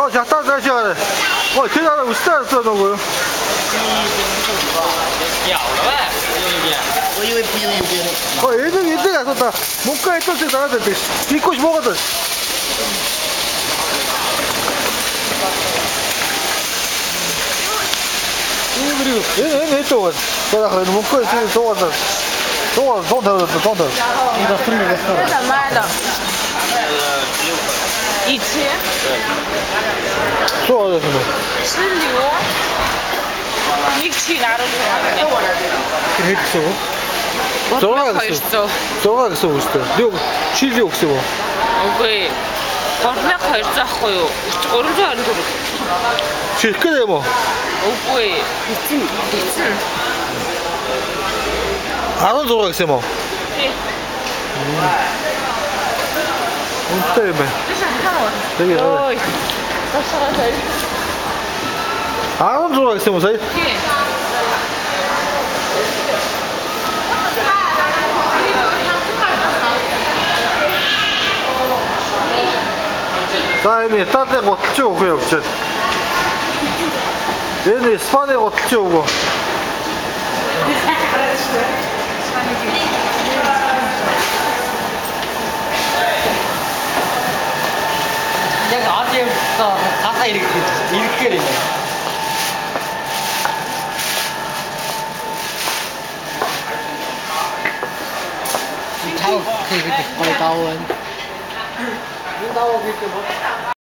너 작다 잘 시간에.天哪，我现在这都我。咬了呗，我以为不有点呢。얘들아 썼다. 뭔가 했던 데 나왔는데 믿고 싶어거든. 그리고 얘는 했죠. 내가 그래도 뭔가 있으면 좋아서 동头。这怎么卖的？1000。좋아서 뭐. 16。1000 나를 좋아하네. 했죠. Сколько хочется? Зураг гэсэн үг шүү дээ. Чили үг гэсэн үү? Үгүй. 3200 ахгүй юу? 324. Чихэх гэдэг юм уу? Үгүй. Хэцэн. 16 гэсэн юм уу? Тий. Үнэтэй юм байна. Тэгээ. Ой. Тасараа. 16 гэсэн юм уу сая? Тий. 자, 이미 따뜻한 거 튀어오고요, 없지? 얘는 스파네 거 튀어오고. 내가 나한테부터 가사 이렇게 되네. 잘 그렇게 빨리 나온. 나오고 있게 뭐.